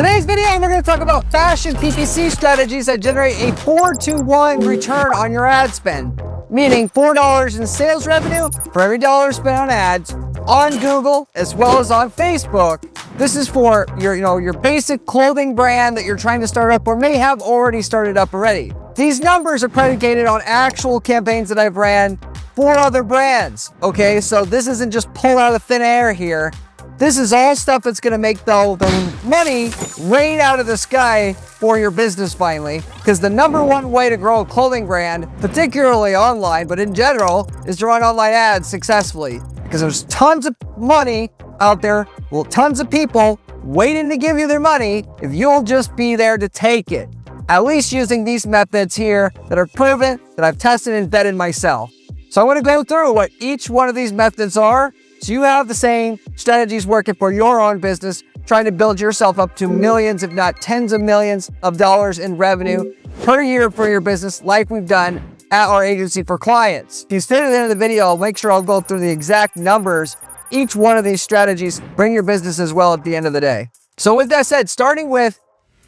Today's video, we're going to talk about fashion PPC strategies that generate a 4-to-1 return on your ad spend, meaning $4 in sales revenue for every dollar spent on ads on Google as well as on Facebook. This is for your basic clothing brand that you're trying to start up or may have already started up already. These numbers are predicated on actual campaigns that I've ran for other brands. Okay, so this isn't just pulled out of thin air here. This is all stuff that's going to make the money rain out of the sky for your business finally. Because the number one way to grow a clothing brand, particularly online, but in general, is to run online ads successfully. Because there's tons of money out there, well, tons of people waiting to give you their money if you'll just be there to take it. At least using these methods here that are proven, that I've tested and vetted myself. So I want to go through what each one of these methods are, so you have the same strategies working for your own business, trying to build yourself up to millions, if not tens of millions of dollars in revenue per year for your business, like we've done at our agency for clients. If you stay to the end of the video, I'll make sure I'll go through the exact numbers. Each one of these strategies bring your business as well at the end of the day. So with that said, starting with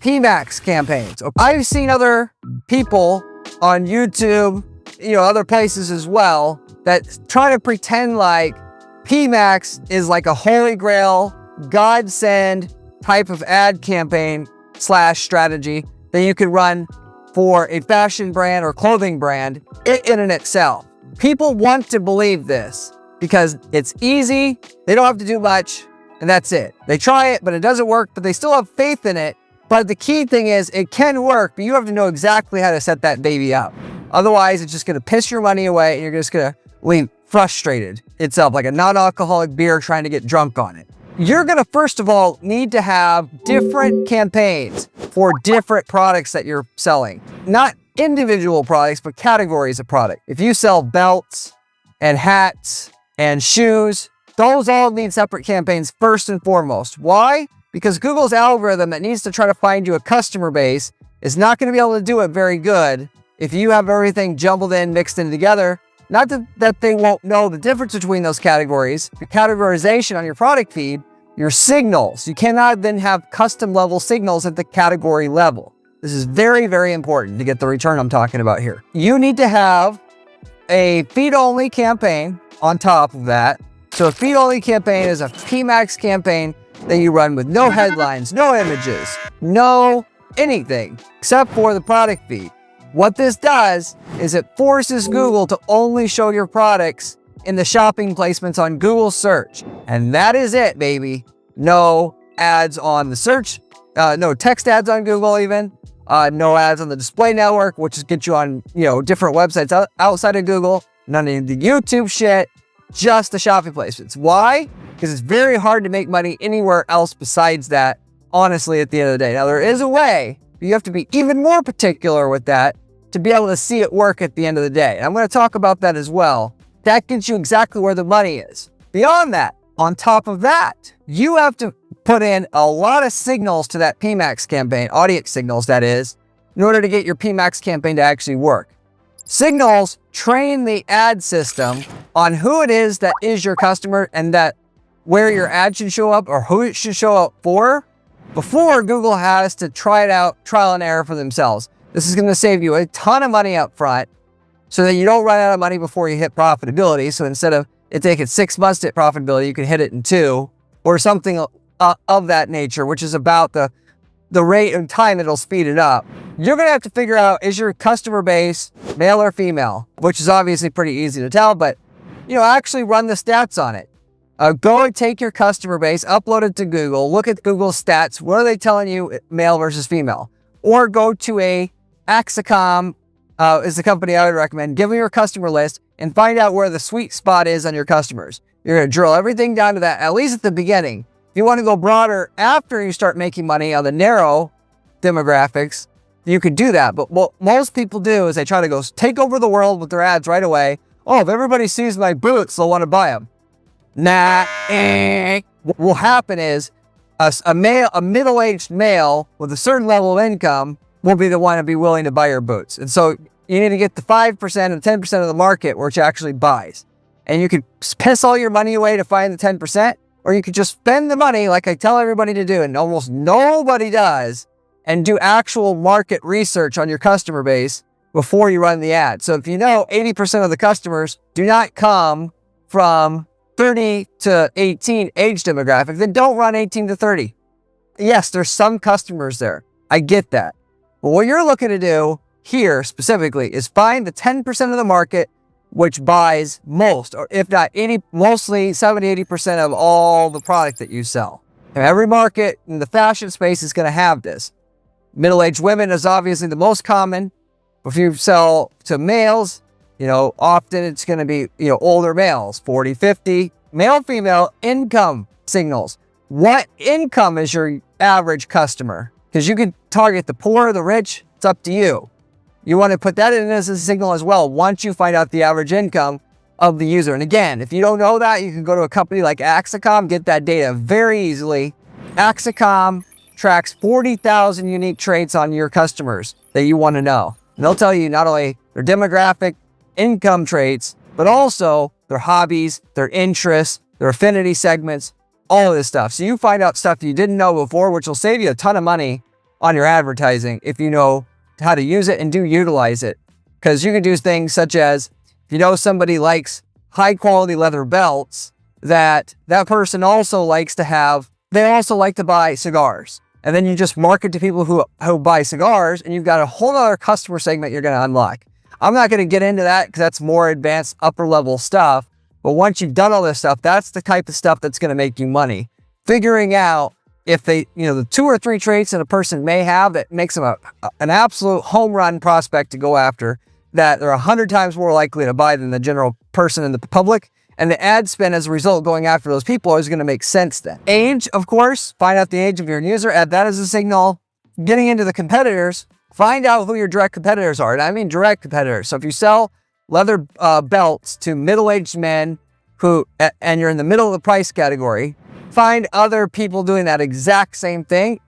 PMax campaigns. I've seen other people on YouTube, other places as well, that try to pretend like PMax is like a holy grail, godsend type of ad campaign / strategy that you could run for a fashion brand or clothing brand in and itself. People want to believe this because it's easy, they don't have to do much, and that's it. They try it, but it doesn't work, but they still have faith in it. But the key thing is it can work, but you have to know exactly how to set that baby up. Otherwise, it's just gonna piss your money away and you're just gonna leave frustrated itself, like a non-alcoholic beer trying to get drunk on it. You're gonna, first of all, need to have different campaigns for different products that you're selling. Not individual products, but categories of product. If you sell belts and hats and shoes, those all need separate campaigns first and foremost. Why? Because Google's algorithm that needs to try to find you a customer base is not gonna be able to do it very good if you have everything jumbled in, mixed in together. Not that they won't know the difference between those categories. The categorization on your product feed, your signals. You cannot then have custom level signals at the category level. This is very, very important to get the return I'm talking about here. You need to have a feed-only campaign on top of that. So a feed-only campaign is a PMax campaign that you run with no headlines, no images, no anything except for the product feed. What this does is it forces Google to only show your products in the shopping placements on Google search. And that is it, baby. No ads on the search, no text ads on Google even, no ads on the display network, which is get you on, different websites outside of Google, none of the YouTube shit, just the shopping placements. Why? Because it's very hard to make money anywhere else besides that, honestly, at the end of the day. Now, there is a way, but you have to be even more particular with that to be able to see it work at the end of the day. And I'm going to talk about that as well. That gets you exactly where the money is. Beyond that, on top of that, you have to put in a lot of signals to that PMax campaign, audience signals that is, in order to get your PMax campaign to actually work. Signals train the ad system on who it is that is your customer and that where your ad should show up or who it should show up for before Google has to try it out, trial and error for themselves. This is going to save you a ton of money up front so that you don't run out of money before you hit profitability. So instead of it taking 6 months to hit profitability, you can hit it in 2 or something of that nature, which is about the rate and time it'll speed it up. You're going to have to figure out, is your customer base male or female, which is obviously pretty easy to tell, but actually run the stats on it. Go and take your customer base, upload it to Google, look at Google's stats. What are they telling you, male versus female? Or go to a ecom is the company I would recommend. Give them your customer list and find out where the sweet spot is on your customers. You're going to drill everything down to that, at least at the beginning. If you want to go broader after you start making money on the narrow demographics, you could do that. But what most people do is they try to go take over the world with their ads right away. Oh, if everybody sees my boots, they'll want to buy them. Nah. What will happen is a middle-aged male with a certain level of income will be the one to be willing to buy your boots. And so you need to get the 5% and 10% of the market which actually buys. And you could piss all your money away to find the 10%, or you could just spend the money like I tell everybody to do, and almost nobody does, and do actual market research on your customer base before you run the ad. So if you know 80% of the customers do not come from 30 to 18 age demographic, then don't run 18 to 30. Yes, there's some customers there. I get that. But what you're looking to do here specifically is find the 10% of the market which buys most, or if not mostly 70, 80% of all the product that you sell. And every market in the fashion space is going to have this. Middle-aged women is obviously the most common. If you sell to males, often it's going to be, older males, 40, 50, male, female, income signals. What income is your average customer? Because you can target the poor, the rich, it's up to you. You want to put that in as a signal as well once you find out the average income of the user. And again, if you don't know that, you can go to a company like Axicom, get that data very easily. Axicom tracks 40,000 unique traits on your customers that you want to know. And they'll tell you not only their demographic, income traits, but also their hobbies, their interests, their affinity segments, all of this stuff. So you find out stuff that you didn't know before, which will save you a ton of money on your advertising if you know how to use it and do utilize it. Because you can do things such as, if somebody likes high quality leather belts, that person also likes to have, they also like to buy cigars. And then you just market to people who buy cigars, and you've got a whole other customer segment you're going to unlock. I'm not going to get into that because that's more advanced upper level stuff. But once you've done all this stuff, that's the type of stuff that's going to make you money. Figuring out if they, the 2 or 3 traits that a person may have that makes them an absolute home run prospect to go after, that they're 100 times more likely to buy than the general person in the public. And the ad spend as a result going after those people is going to make sense then. Age, of course, find out the age of your user, add that as a signal. Getting into the competitors, find out who your direct competitors are. And I mean direct competitors. So if you sell leather belts to middle-aged men and you're in the middle of the price category, find other people doing that exact same thing,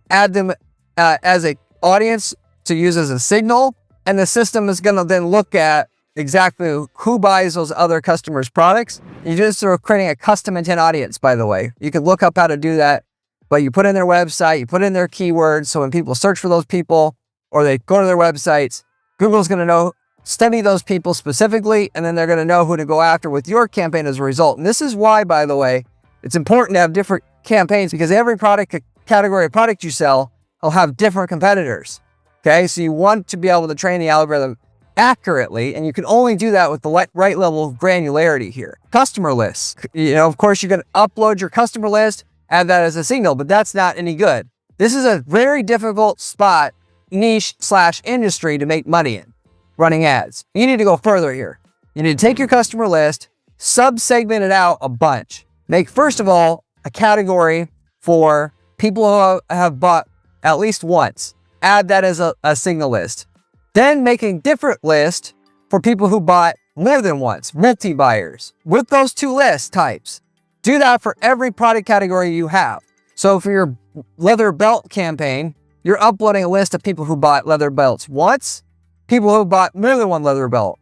add them as an audience to use as a signal, and the system is going to then look at exactly who buys those other customers' products. You just are creating a custom intent audience, by the way. You can look up how to do that, but you put in their website, you put in their keywords, so when people search for those people or they go to their websites, Google's going to study those people specifically, and then they're going to know who to go after with your campaign as a result. And this is why, by the way, it's important to have different campaigns, because every product category of product you sell will have different competitors. Okay, so you want to be able to train the algorithm accurately, and you can only do that with the right level of granularity here. Customer lists. Of course, you're going to upload your customer list, add that as a signal, but that's not any good. This is a very difficult spot, niche/industry to make money in, running ads. You need to go further here. You need to take your customer list, sub-segment it out a bunch. Make, first of all, a category for people who have bought at least once. Add that as a signal list. Then make a different list for people who bought more than once, multi-buyers, with those 2 list types. Do that for every product category you have. So for your leather belt campaign, you're uploading a list of people who bought leather belts once, people who bought more than one leather belt.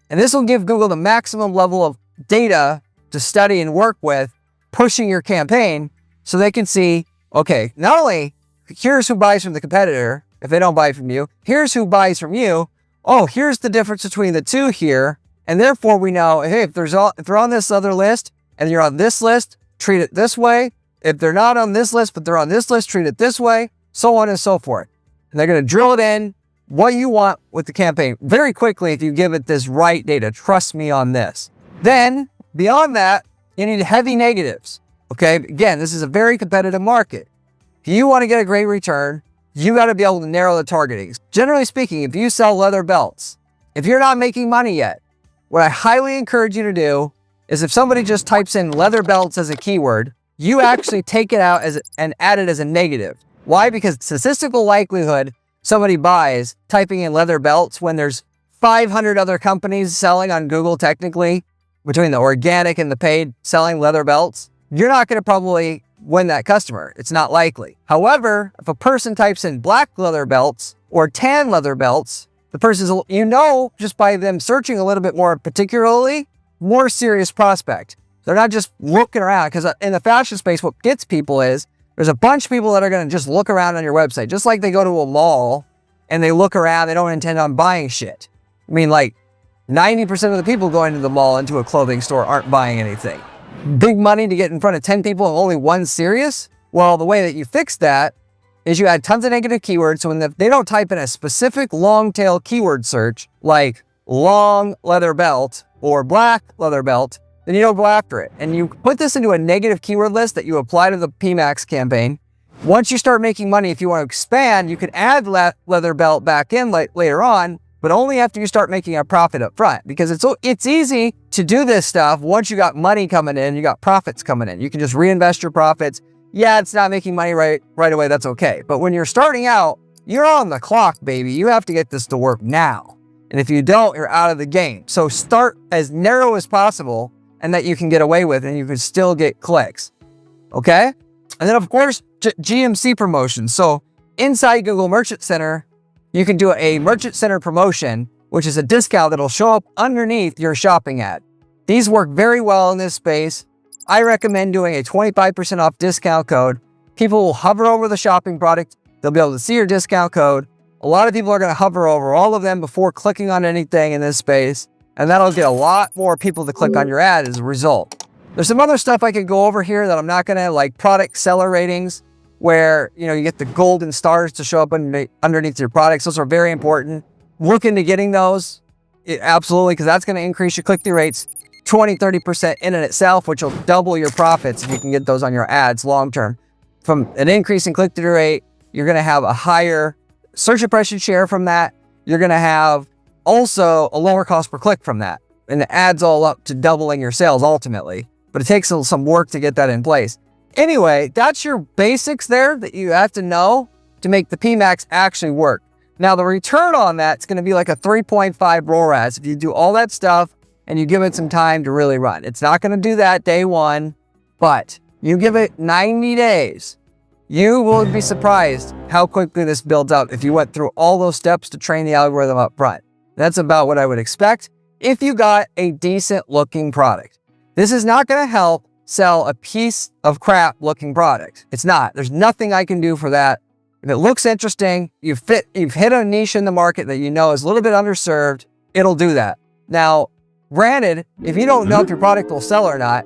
And this will give Google the maximum level of data to study and work with, pushing your campaign so they can see, okay, not only here's who buys from the competitor, if they don't buy from you, here's who buys from you. Oh, here's the difference between the 2 here. And therefore we know, hey, if they're on this other list and you're on this list, treat it this way. If they're not on this list, but they're on this list, treat it this way, so on and so forth. And they're going to drill it in what you want with the campaign very quickly if you give it this right data. Trust me on this. Then beyond that, you need heavy negatives. Okay. Again, this is a very competitive market. If you want to get a great return, you got to be able to narrow the targeting. Generally speaking, if you sell leather belts, if you're not making money yet, what I highly encourage you to do is, if somebody just types in leather belts as a keyword, you actually take it out and add it as a negative. Why? Because statistical likelihood somebody buys typing in leather belts when there's 500 other companies selling on Google, technically, between the organic and the paid selling leather belts, you're not going to probably win that customer. It's not likely. However, if a person types in black leather belts or tan leather belts, the person's, just by them searching a little bit more particularly, more serious prospect. They're not just looking around, because in the fashion space, what gets people is there's a bunch of people that are going to just look around on your website, just like they go to a mall and they look around. They don't intend on buying shit. I mean, like 90% of the people going to the mall into a clothing store aren't buying anything. Big money to get in front of 10 people and only one serious? Well, the way that you fix that is you add tons of negative keywords. So when they don't type in a specific long tail keyword search, like long leather belt or black leather belt, then you don't go after it. And you put this into a negative keyword list that you apply to the PMax campaign. Once you start making money, if you want to expand, you can add leather belt back in later on, but only after you start making a profit up front, because it's easy to do this stuff once you got money coming in, you got profits coming in. You can just reinvest your profits. Yeah, it's not making money right away, that's okay. But when you're starting out, you're on the clock, baby. You have to get this to work now. And if you don't, you're out of the game. So start as narrow as possible and that you can get away with, and you can still get clicks, okay? And then of course, GMC promotions. So inside Google Merchant Center, you can do a Merchant Center promotion, which is a discount that'll show up underneath your shopping ad. These work very well in this space. I recommend doing a 25% off discount code. People will hover over the shopping product. They'll be able to see your discount code. A lot of people are going to hover over all of them before clicking on anything in this space. And that'll get a lot more people to click on your ad as a result. There's some other stuff I could go over here that I'm not going to, like product seller ratings, where, you know, you get the golden stars to show up underneath your products. Those are very important. Look into getting those. Absolutely, because that's going to increase your click-through rates 20-30% in and itself, which will double your profits if you can get those on your ads long-term. From an increase in click-through rate, you're going to have a higher search impression share from that. You're going to have also a lower cost per click from that. And it adds all up to doubling your sales ultimately. But it takes some work to get that in place. Anyway, that's your basics there that you have to know to make the PMax actually work. Now, the return on that's going to be like a 3.5 ROAS if you do all that stuff and you give it some time to really run. It's not going to do that day one, but you give it 90 days. You will be surprised how quickly this builds out if you went through all those steps to train the algorithm up front. That's about what I would expect if you got a decent looking product. This is not going to help sell a piece of crap looking product. It's not. There's nothing I can do for that. If it looks interesting, you've hit a niche in the market that you know is a little bit underserved, it'll do that. Now, granted, if you don't know if your product will sell or not,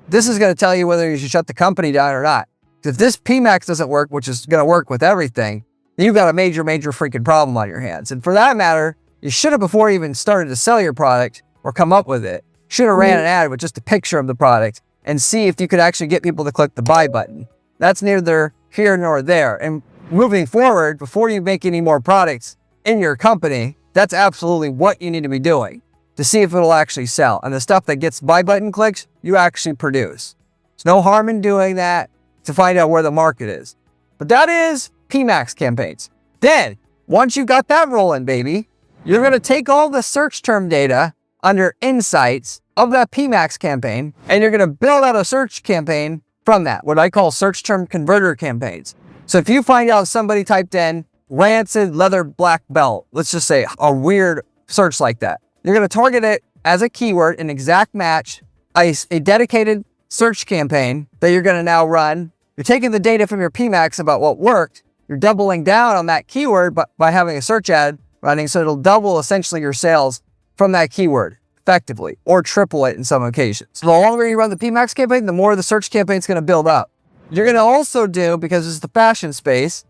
this is going to tell you whether you should shut the company down or not. If this PMax doesn't work, which is going to work with everything, then you've got a major freaking problem on your hands. And for that matter, you should have, before you even started to sell your product or come up with it, should have ran an ad with just a picture of the product and see if you could actually get people to click the buy button. That's neither here nor there. And moving forward, before you make any more products in your company, that's absolutely what you need to be doing to see if it'll actually sell. And the stuff that gets buy button clicks, you actually produce. There's no harm in doing that to find out where the market is. But that is PMax campaigns. Then, once you got that rolling, baby, you're going to take all the search term data under insights of that PMax campaign, and you're going to build out a search campaign from that, what I call search term converter campaigns. So if you find out somebody typed in rancid leather black belt, let's just say a weird search like that, you're going to target it as a keyword, an exact match, a dedicated search campaign that you're going to now run. You're taking the data from your PMax about what worked. You're doubling down on that keyword by having a search ad running, so it'll double essentially your sales from that keyword effectively, or triple it in some occasions. So the longer you run the PMax campaign, the more the search campaign is going to build up. You're going to also do, because it's the fashion space,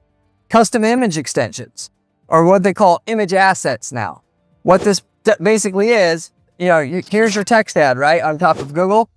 custom image extensions, or what they call image assets now. What this basically is, here's your text ad, right, on top of Google.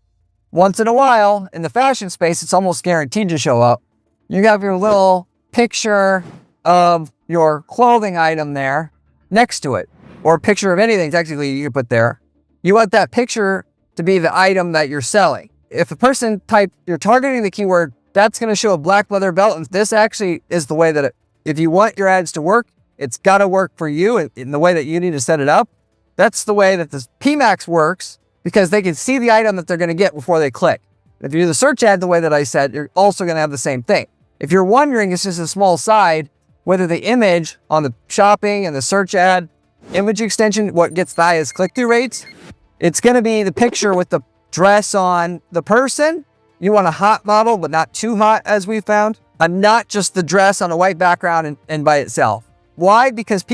Once in a while, in the fashion space, it's almost guaranteed to show up. You have your little picture of your clothing item there next to it, or a picture of anything technically you put there. You want that picture to be the item that you're selling. If a person you're targeting the keyword, that's going to show a black leather belt. And this actually is the way that if you want your ads to work, it's got to work for you in the way that you need to set it up. That's the way that this PMax works, because they can see the item that they're going to get before they click. If you do the search ad the way that I said, you're also going to have the same thing. If you're wondering, it's just a small side, whether the image on the shopping and the search ad image extension, what gets the highest click-through rates, it's going to be the picture with the dress on the person. You want a hot model, but not too hot, as we found. And not just the dress on a white background and by itself. Why? Because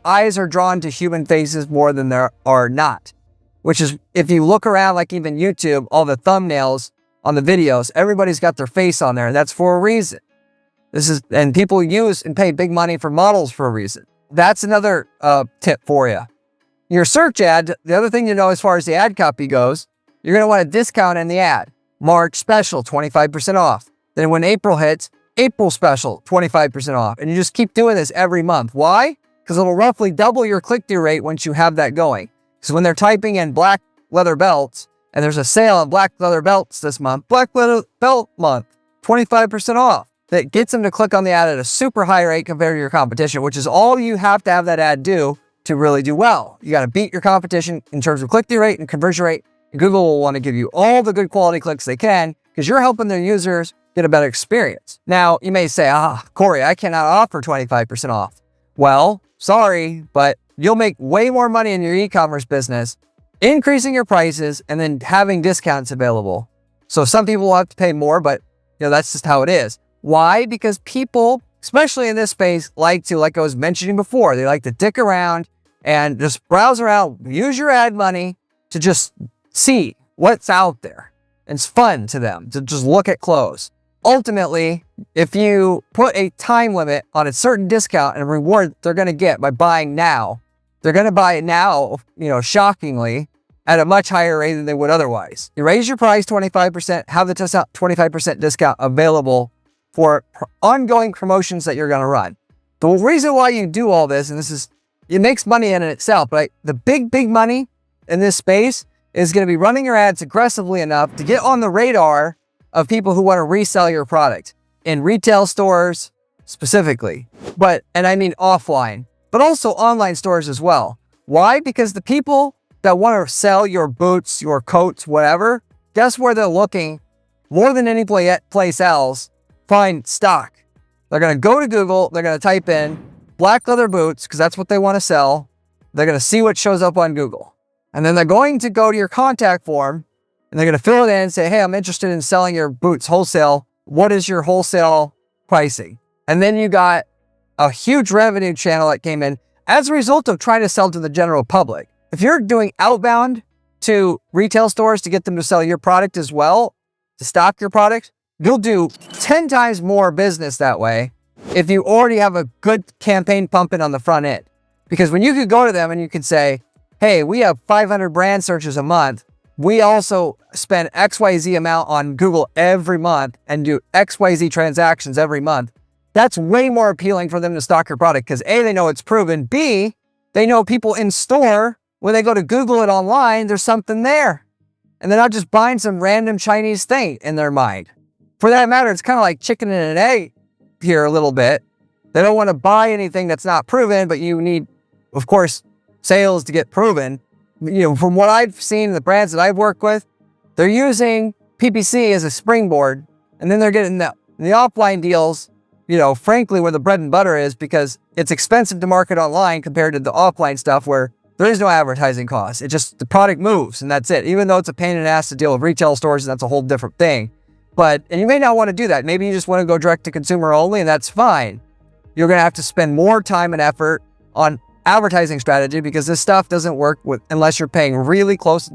eyes are drawn to human faces more than there are not. Which is, if you look around, like even YouTube, all the thumbnails on the videos, everybody's got their face on there, and that's for a reason. And people use and pay big money for models for a reason. That's another tip for you. Your search ad, the other thing you know as far as the ad copy goes, you're going to want a discount in the ad. March special, 25% off. Then when April hits, April special, 25% off. And you just keep doing this every month. Why? Because it'll roughly double your click-through rate once you have that going. So when they're typing in black leather belts, and there's a sale on black leather belts this month, black leather belt month, 25% off. That gets them to click on the ad at a super high rate compared to your competition, which is all you have to have that ad do to really do well. You got to beat your competition in terms of click-through rate and conversion rate. And Google will want to give you all the good quality clicks they can because you're helping their users get a better experience. Now, you may say, Corey, I cannot offer 25% off. Well, sorry, but you'll make way more money in your e-commerce business increasing your prices and then having discounts available. So some people will have to pay more, but that's just how it is. Why? Because people, especially in this space, like I was mentioning before, they like to dick around and just browse around, use your ad money to just see what's out there. And it's fun to them to just look at clothes. Ultimately, if you put a time limit on a certain discount and reward they're going to get by buying now, they're going to buy it now, shockingly, at a much higher rate than they would otherwise. You raise your price 25%, have the 25% discount available for ongoing promotions that you're going to run. The reason why you do all this, and it makes money in itself, but the big money in this space is going to be running your ads aggressively enough to get on the radar of people who want to resell your product in retail stores specifically, and I mean offline, but also online stores as well. Why? Because the people that want to sell your boots, your coats, whatever, guess where they're looking more than any place else? Find stock. They're going to go to Google. They're going to type in black leather boots because that's what they want to sell. They're going to see what shows up on Google. And then they're going to go to your contact form and they're going to fill it in and say, hey, I'm interested in selling your boots wholesale. What is your wholesale pricing? And then you got a huge revenue channel that came in as a result of trying to sell to the general public. If you're doing outbound to retail stores to get them to sell your product as well, to stock your product, you'll do 10 times more business that way if you already have a good campaign pumping on the front end. Because when you could go to them and you could say, hey, we have 500 brand searches a month. We also spend XYZ amount on Google every month and do XYZ transactions every month. That's way more appealing for them to stock your product because A, they know it's proven. B, they know people in store, when they go to Google it online, there's something there. And they're not just buying some random Chinese thing in their mind. For that matter, it's kind of like chicken and an egg here a little bit. They don't want to buy anything that's not proven, but you need, of course, sales to get proven. From what I've seen, the brands that I've worked with, they're using PPC as a springboard, and then they're getting the offline deals, frankly, where the bread and butter is, because it's expensive to market online compared to the offline stuff where there is no advertising cost. The product moves and that's it. Even though it's a pain in the ass to deal with retail stores, and that's a whole different thing. And you may not want to do that. Maybe you just want to go direct to consumer only, and that's fine. You're going to have to spend more time and effort on advertising strategy because this stuff doesn't work unless you're paying really close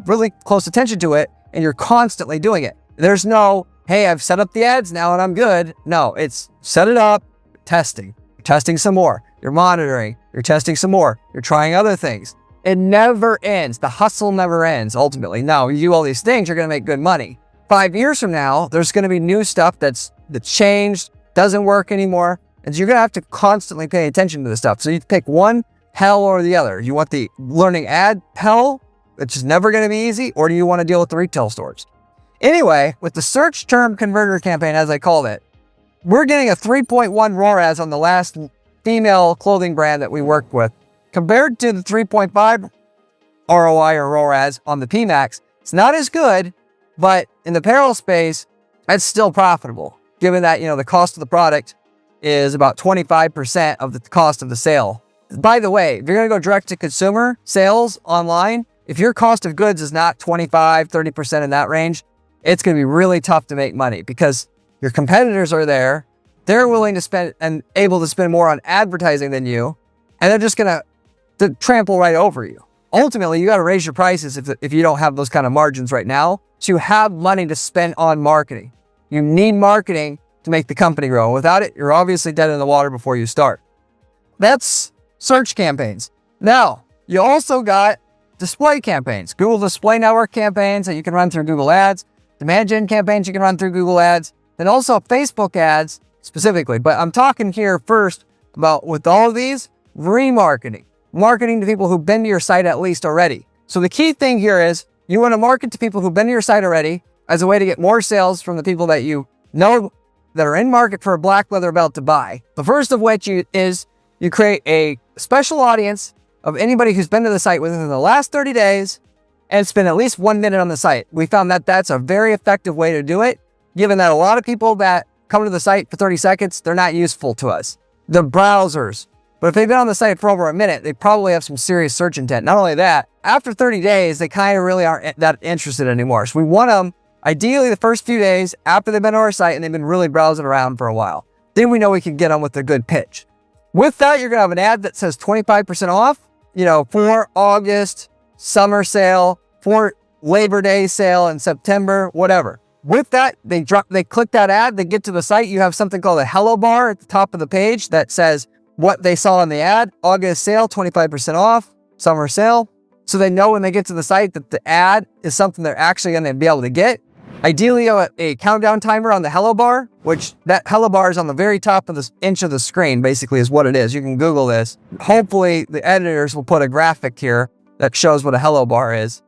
attention to it and you're constantly doing it. There's no, hey, I've set up the ads now and I'm good. No, it's set it up, testing. You're testing some more. You're monitoring. You're testing some more. You're trying other things. It never ends. The hustle never ends, ultimately. Now, you do all these things, you're going to make good money. 5 years from now, there's going to be new stuff that's changed, doesn't work anymore. And so you're going to have to constantly pay attention to this stuff. So you pick one hell or the other. You want the learning ad hell, which is never going to be easy, or do you want to deal with the retail stores? Anyway, with the search term converter campaign, as I called it, we're getting a 3.1 ROAS on the last female clothing brand that we worked with. Compared to the 3.5 ROI or ROAS on the PMax, it's not as good, but in the apparel space, it's still profitable, given that, the cost of the product is about 25% of the cost of the sale. By the way, if you're going to go direct to consumer sales online, if your cost of goods is not 25, 30% in that range, it's going to be really tough to make money because your competitors are there. They're willing to spend and able to spend more on advertising than you, and they're just going to trample right over you. Ultimately, you got to raise your prices if you don't have those kind of margins right now. So you have money to spend on marketing. You need marketing to make the company grow. Without it, you're obviously dead in the water before you start. That's search campaigns. Now, you also got display campaigns, Google Display Network campaigns that you can run through Google Ads, demand gen campaigns you can run through Google Ads, then also Facebook ads specifically. But I'm talking here first about, with all of these, remarketing, marketing to people who've been to your site at least already. So the key thing here is you want to market to people who've been to your site already as a way to get more sales from the people that you know that are in market for a black leather belt to buy. The first of which is you create a special audience of anybody who's been to the site within the last 30 days and spend at least 1 minute on the site. We found that that's a very effective way to do it, given that a lot of people that come to the site for 30 seconds, they're not useful to us. The browsers. But if they've been on the site for over a minute, they probably have some serious search intent. Not only that, after 30 days, they kind of really aren't that interested anymore. So we want them, ideally the first few days after they've been to our site and they've been really browsing around for a while. Then we know we can get them with a good pitch. With that, you're going to have an ad that says 25% off, for August, summer sale, for Labor Day sale in September, whatever. With that, they click that ad, they get to the site. You have something called a hello bar at the top of the page that says what they saw in the ad: August sale, 25% off, summer sale. So they know when they get to the site that the ad is something they're actually going to be able to get. Ideally, you have a countdown timer on the hello bar, which that hello bar is on the very top of this inch of the screen, basically is what it is. You can Google this. Hopefully the editors will put a graphic here that shows what a hello bar is.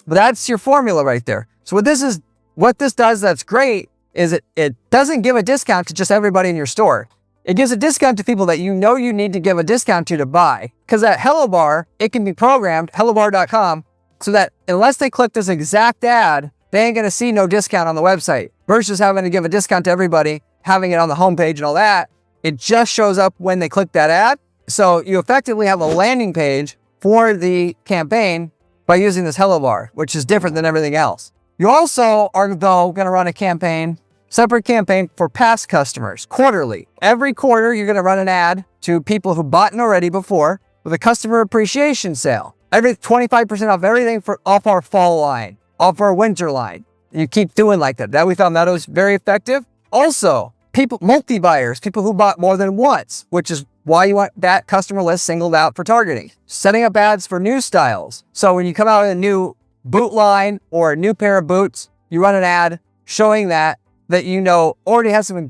But that's your formula right there. So what this does that's great is it doesn't give a discount to just everybody in your store. It gives a discount to people that you know you need to give a discount to buy. Because that hello bar, it can be programmed, hellobar.com, so that unless they click this exact ad, they ain't gonna see no discount on the website. Versus having to give a discount to everybody, having it on the homepage and all that, it just shows up when they click that ad. So you effectively have a landing page for the campaign by using this hello bar, which is different than everything else. You also are though gonna run a campaign, separate campaign for past customers, quarterly. Every quarter, you're gonna run an ad to people who bought in already before with a customer appreciation sale. Every 25% off everything off our fall line, off our winter line. You keep doing like that. We found that was very effective. Also, multi-buyers, people who bought more than once, which is why you want that customer list singled out for targeting. Setting up ads for new styles. So when you come out with a new boot line or a new pair of boots, you run an ad showing that you know already has some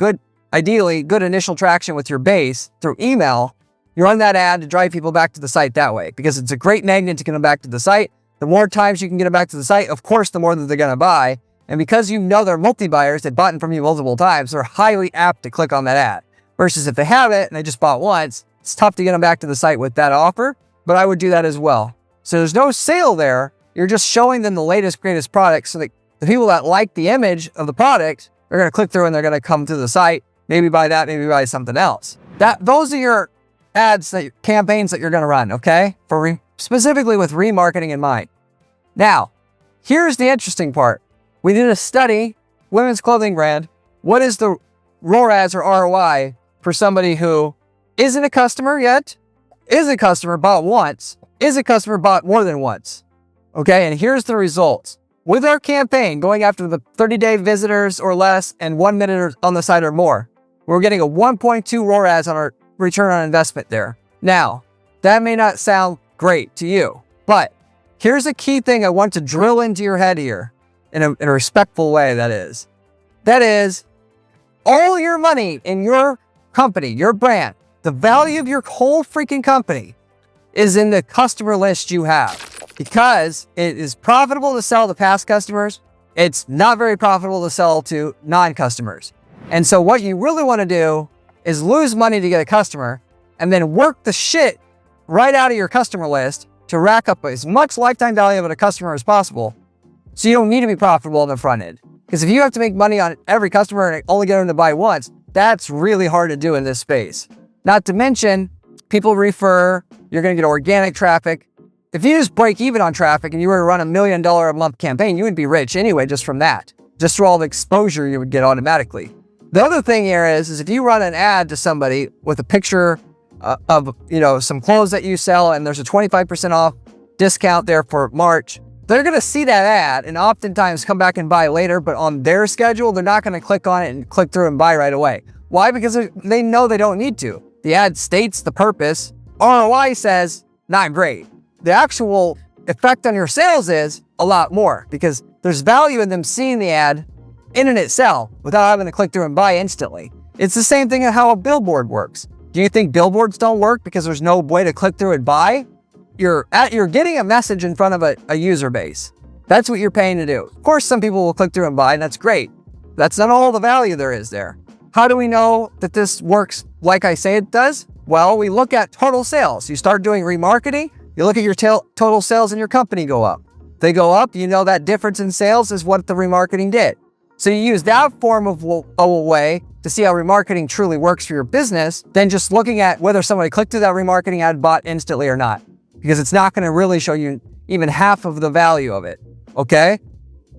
ideally good initial traction with your base through email. You run that ad to drive people back to the site that way because it's a great magnet to get them back to the site. The more times you can get them back to the site, of course, the more that they're going to buy. And because you know they're multi-buyers that bought from you multiple times, they're highly apt to click on that ad. Versus if they have it and they just bought once, it's tough to get them back to the site with that offer, but I would do that as well. So there's no sale there. You're just showing them the latest, greatest product so that the people that like the image of the product are going to click through and they're going to come to the site, maybe buy that, maybe buy something else. Those are your ads, campaigns that you're going to run, okay? Specifically with remarketing in mind. Now, here's the interesting part. We did a study, women's clothing brand. What is the ROAS or ROI for somebody who isn't a customer yet, is a customer, bought once, is a customer, bought more than once? Okay, and here's the results. With our campaign, going after the 30-day visitors or less and 1 minute on the site or more, we're getting a 1.2 ROAS on our return on investment there. Now, that may not sound great to you, but here's a key thing I want to drill into your head here in a respectful way, that is, all your money in your company, your brand, the value of your whole freaking company is in the customer list you have. Because it is profitable to sell to past customers, it's not very profitable to sell to non-customers. And so what you really want to do is lose money to get a customer and then work the shit right out of your customer list to rack up as much lifetime value of a customer as possible. So you don't need to be profitable on the front end. Because if you have to make money on every customer and only get them to buy once, that's really hard to do in this space. Not to mention, people refer, you're going to get organic traffic. if you just break even on traffic and you were to run $1 million a month campaign, you would be rich anyway, just from that, just through all the exposure you would get automatically. The other thing here is if you run an ad to somebody with a picture of, some clothes that you sell, and there's a 25% off discount there for March, they're going to see that ad and oftentimes come back and buy later, but on their schedule, they're not going to click on it and click through and buy right away. Why? Because they know they don't need to. The ad states the purpose. ROI says, not great. The actual effect on your sales is a lot more because there's value in them seeing the ad in and itself without having to click through and buy instantly. It's the same thing as how a billboard works. Do you think billboards don't work because there's no way to click through and buy? You're getting a message in front of a user base. That's what you're paying to do. Of course, some people will click through and buy, and that's great. That's not all the value there is there. How do we know that this works like I say it does? Well, we look at total sales. You start doing remarketing, you look at your total sales in your company go up. They go up, you know that difference in sales is what the remarketing did. So you use that form of a way to see how remarketing truly works for your business than just looking at whether somebody clicked through that remarketing ad, bought instantly or not. Because it's not going to really show you even half of the value of it, okay?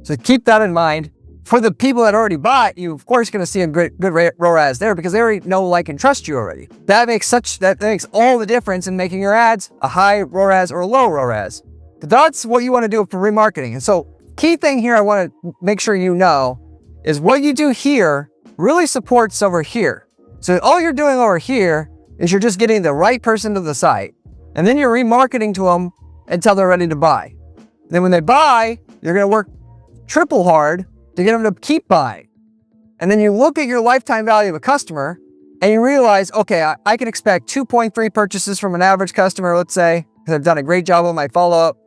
So keep that in mind. For the people that already bought, you of course going to see a good ROAS there because they already know, like, and trust you already. That makes all the difference in making your ads a high ROAS or a low ROAS. But that's what you want to do for remarketing. And so key thing here I want to make sure you know is what you do here really supports over here. So all you're doing over here is you're just getting the right person to the site. And then you're remarketing to them until they're ready to buy. Then when they buy, you're going to work triple hard to get them to keep buying. And then you look at your lifetime value of a customer and you realize, okay, I can expect 2.3 purchases from an average customer, let's say, because I've done a great job on my follow-up,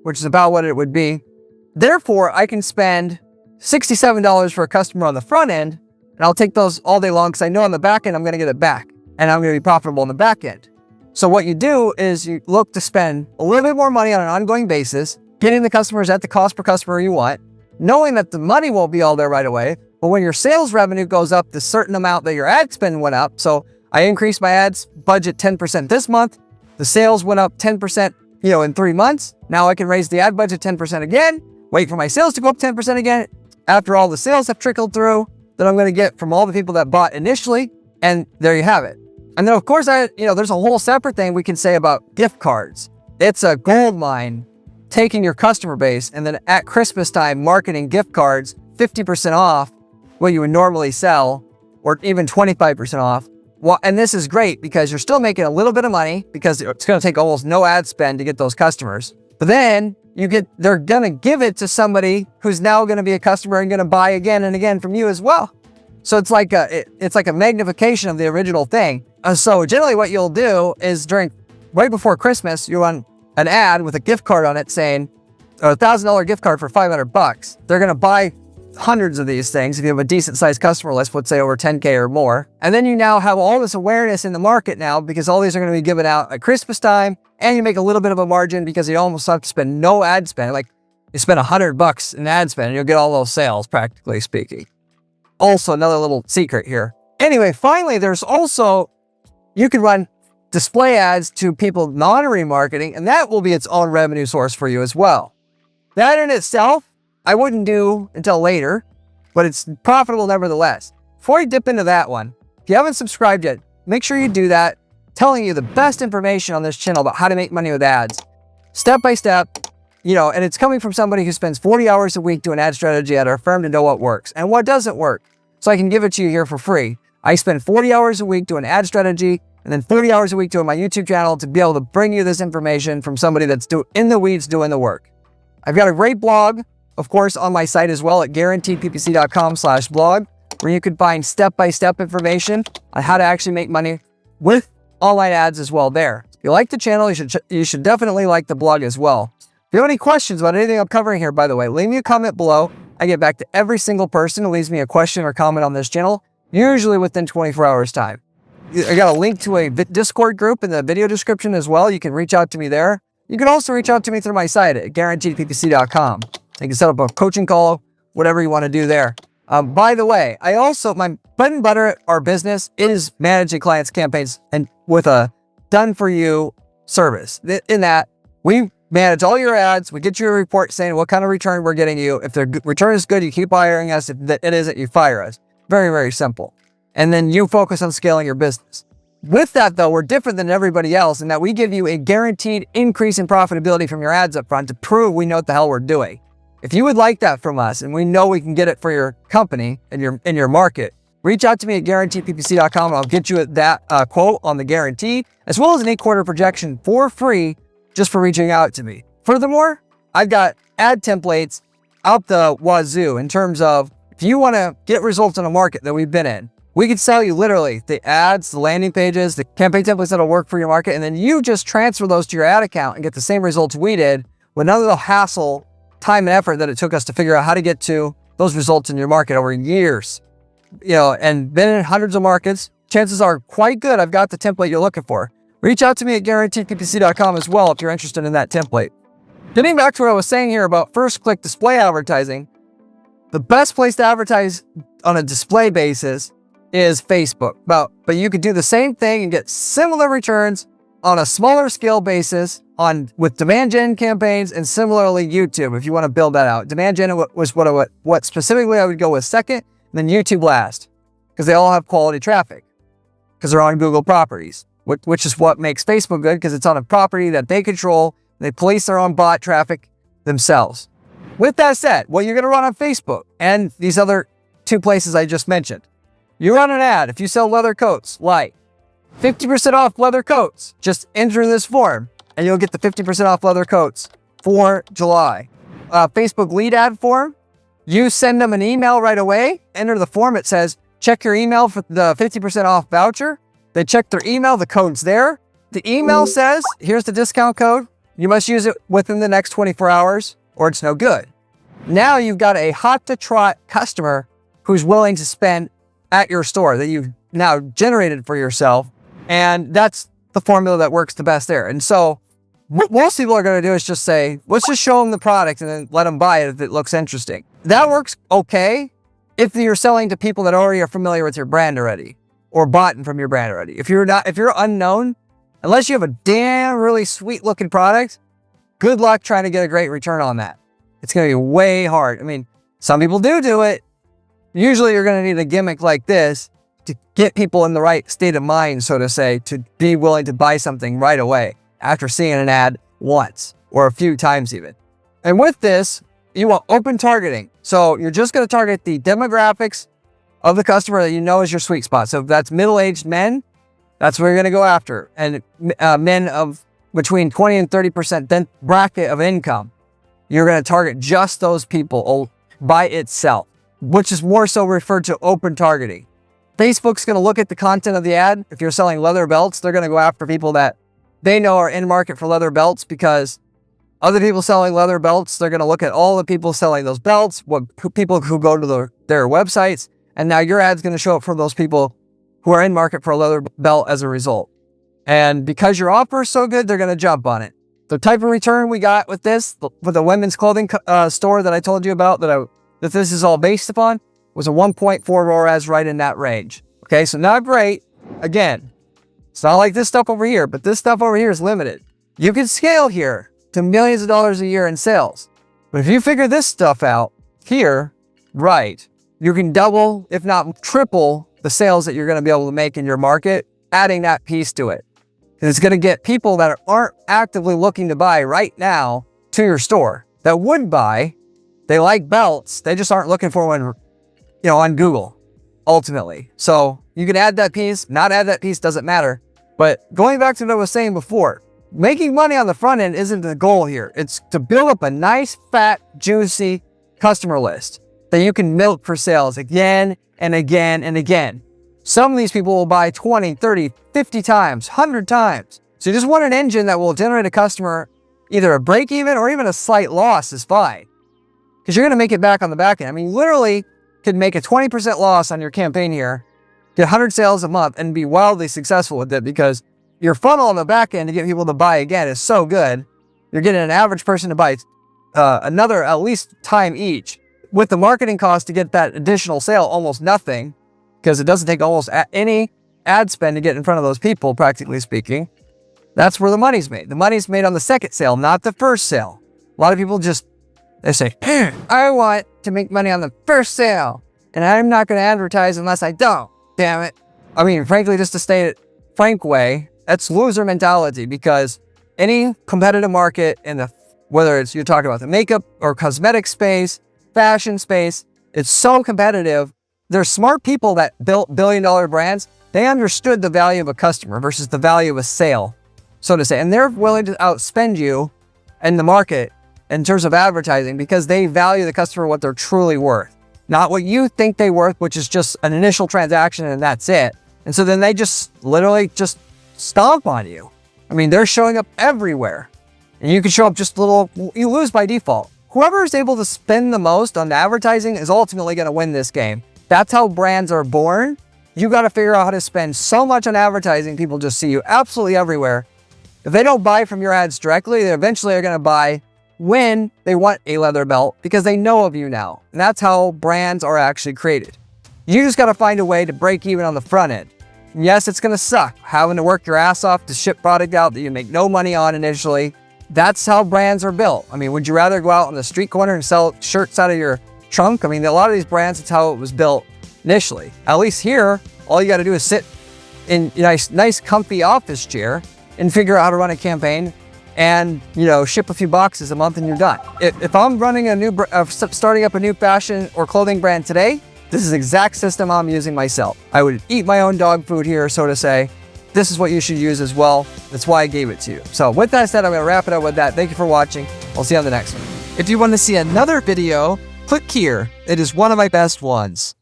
which is about what it would be. Therefore, I can spend $67 for a customer on the front end, and I'll take those all day long because I know on the back end, I'm going to get it back and I'm going to be profitable on the back end. So what you do is you look to spend a little bit more money on an ongoing basis, getting the customers at the cost per customer you want, knowing that the money won't be all there right away. But when your sales revenue goes up the certain amount that your ad spend went up, so I increased my ads budget 10% this month, the sales went up 10%, in 3 months. Now I can raise the ad budget 10% again, wait for my sales to go up 10% again. After all the sales have trickled through that I'm going to get from all the people that bought initially, and there you have it. And then of course, there's a whole separate thing we can say about gift cards. It's a gold mine, taking your customer base and then at Christmas time, marketing gift cards 50% off what you would normally sell, or even 25% off. Well, and this is great because you're still making a little bit of money because it's going to take almost no ad spend to get those customers. But then they're going to give it to somebody who's now going to be a customer and going to buy again and again from you as well. So it's like a magnification of the original thing. So generally what you'll do is right before Christmas, you run an ad with a gift card on it saying a $1,000 gift card for $500. They're going to buy hundreds of these things if you have a decent sized customer list, let's say over 10K or more. And then you now have all this awareness in the market now because all these are going to be given out at Christmas time, and you make a little bit of a margin because you almost have to spend no ad spend. Like you spend $100 in ad spend and you'll get all those sales, practically speaking. Also, another little secret here. Anyway, finally, you can run display ads to people non-remarketing, and that will be its own revenue source for you as well. That in itself, I wouldn't do until later, but it's profitable nevertheless. Before you dip into that one, if you haven't subscribed yet, make sure you do that. Telling you the best information on this channel about how to make money with ads, step by step, and it's coming from somebody who spends 40 hours a week doing ad strategy at our firm to know what works and what doesn't work. So I can give it to you here for free. I spend 40 hours a week doing ad strategy and then 30 hours a week doing my YouTube channel to be able to bring you this information from somebody that's in the weeds doing the work. I've got a great blog, of course, on my site as well at guaranteedppc.com/blog, where you can find step-by-step information on how to actually make money with online ads as well there. If you like the channel, you should definitely like the blog as well. If you have any questions about anything I'm covering here, by the way, leave me a comment below. I get back to every single person who leaves me a question or comment on this channel, usually within 24 hours time. I got a link to a Discord group in the video description as well. You can reach out to me there. You can also reach out to me through my site at guaranteedppc.com. You can set up a coaching call, whatever you want to do there. By the way, my bread and butter at our business is managing clients' campaigns and with a done-for-you service. In that, we manage all your ads. We get you a report saying what kind of return we're getting you. If the return is good, you keep hiring us. If it isn't, you fire us. Very, very simple. And then you focus on scaling your business. With that though, we're different than everybody else in that we give you a guaranteed increase in profitability from your ads up front to prove we know what the hell we're doing. If you would like that from us and we know we can get it for your company and in your market, reach out to me at guaranteedppc.com and I'll get you that quote on the guarantee, as well as an 8-quarter projection for free just for reaching out to me. Furthermore, I've got ad templates out the wazoo in terms of if you want to get results in a market that we've been in, we could sell you literally the ads, the landing pages, the campaign templates that'll work for your market, and then you just transfer those to your ad account and get the same results we did with none of the hassle, time, and effort that it took us to figure out how to get to those results in your market over years. And been in hundreds of markets. Chances are quite good I've got the template you're looking for. Reach out to me at guaranteedppc.com as well if you're interested in that template. Getting back to what I was saying here about first-click display advertising, the best place to advertise on a display basis is Facebook. But you could do the same thing and get similar returns on a smaller scale basis with demand gen campaigns, and similarly YouTube if you want to build that out. Demand gen was what specifically I would go with second, and then YouTube last, because they all have quality traffic because they're on Google properties, which is what makes Facebook good because it's on a property that they control. They police their own bot traffic themselves. With that said, what you're going to run on Facebook and these other 2 places I just mentioned, you run an ad. If you sell leather coats, like 50% off leather coats, just enter this form and you'll get the 50% off leather coats for July. Facebook lead ad form, you send them an email right away, enter the form. It says, check your email for the 50% off voucher. They check their email, the code's there. The email says, here's the discount code. You must use it within the next 24 hours or it's no good. Now you've got a hot to trot customer who's willing to spend at your store that you've now generated for yourself. And that's the formula that works the best there. And so what most people are going to do is just say, let's just show them the product and then let them buy it if it looks interesting. That works okay if you're selling to people that already are familiar with your brand already or bought from your brand already. If you're unknown, unless you have a damn really sweet looking product, good luck trying to get a great return on that. It's going to be way hard. I mean, some people do it. Usually you're going to need a gimmick like this to get people in the right state of mind, so to say, to be willing to buy something right away after seeing an ad once or a few times even. And with this, you want open targeting. So you're just going to target the demographics of the customer that you know is your sweet spot. So if that's middle-aged men, that's what you're going to go after. And men of between 20 and 30% bracket of income, you're going to target just those people by itself, which is more so referred to open targeting. Facebook's going to look at the content of the ad. If you're selling leather belts, they're going to go after people that they know are in market for leather belts, because other people selling leather belts, they're going to look at all the people selling those belts, what people who go to their websites, and now your ad's going to show up for those people who are in market for a leather belt as a result. And because your offer is so good, they're going to jump on it. The type of return we got with this, with the women's clothing store that I told you about, that this is all based upon, was a 1.4 ROAS, right in that range. Okay, so not great. Again, it's not like this stuff over here, but this stuff over here is limited. You can scale here to millions of dollars a year in sales. But if you figure this stuff out here, right, you can double, if not triple, the sales that you're going to be able to make in your market, adding that piece to it. And it's going to get people that aren't actively looking to buy right now to your store, that would buy. They like belts. They just aren't looking for one, on Google, ultimately. So you can add that piece, not add that piece, doesn't matter. But going back to what I was saying before, making money on the front end isn't the goal here. It's to build up a nice, fat, juicy customer list that you can milk for sales again and again and again. Some of these people will buy 20, 30, 50 times, 100 times. So you just want an engine that will generate a customer, either a break even or even a slight loss is fine, because you're going to make it back on the back end. I mean, literally could make a 20% loss on your campaign here, get 100 sales a month, and be wildly successful with it, because your funnel on the back end to get people to buy again is so good. You're getting an average person to buy another at least time each. With the marketing cost to get that additional sale, almost nothing, because it doesn't take almost any ad spend to get in front of those people, practically speaking. That's where the money's made. The money's made on the second sale, not the first sale. A lot of people they say, I want to make money on the first sale, and I'm not going to advertise unless I don't. Damn it. I mean, frankly, just to state it frank way, that's loser mentality, because any competitive market whether it's you're talking about the makeup or cosmetic space, fashion space, it's so competitive. There's smart people that built billion-dollar brands. They understood the value of a customer versus the value of a sale, so to say. And they're willing to outspend you in the market in terms of advertising because they value the customer what they're truly worth, not what you think they're worth, which is just an initial transaction and that's it. And so then they just literally just stomp on you. I mean, they're showing up everywhere. And you can show up just a little, you lose by default. Whoever is able to spend the most on advertising is ultimately going to win this game. That's how brands are born. You got to figure out how to spend so much on advertising, people just see you absolutely everywhere. If they don't buy from your ads directly, they eventually are going to buy when they want a leather belt because they know of you now. And that's how brands are actually created. You just got to find a way to break even on the front end. And yes, it's going to suck having to work your ass off to ship product out that you make no money on initially. That's how brands are built. I mean, would you rather go out on the street corner and sell shirts out of your trunk? I mean, a lot of these brands, it's how it was built initially. At least here, all you got to do is sit in a nice comfy office chair and figure out how to run a campaign and, ship a few boxes a month and you're done. If I'm running starting up a new fashion or clothing brand today, this is the exact system I'm using myself. I would eat my own dog food here, so to say. This is what you should use as well. That's why I gave it to you. So with that said, I'm going to wrap it up with that. Thank you for watching. I'll see you on the next one. If you want to see another video, click here. It is one of my best ones.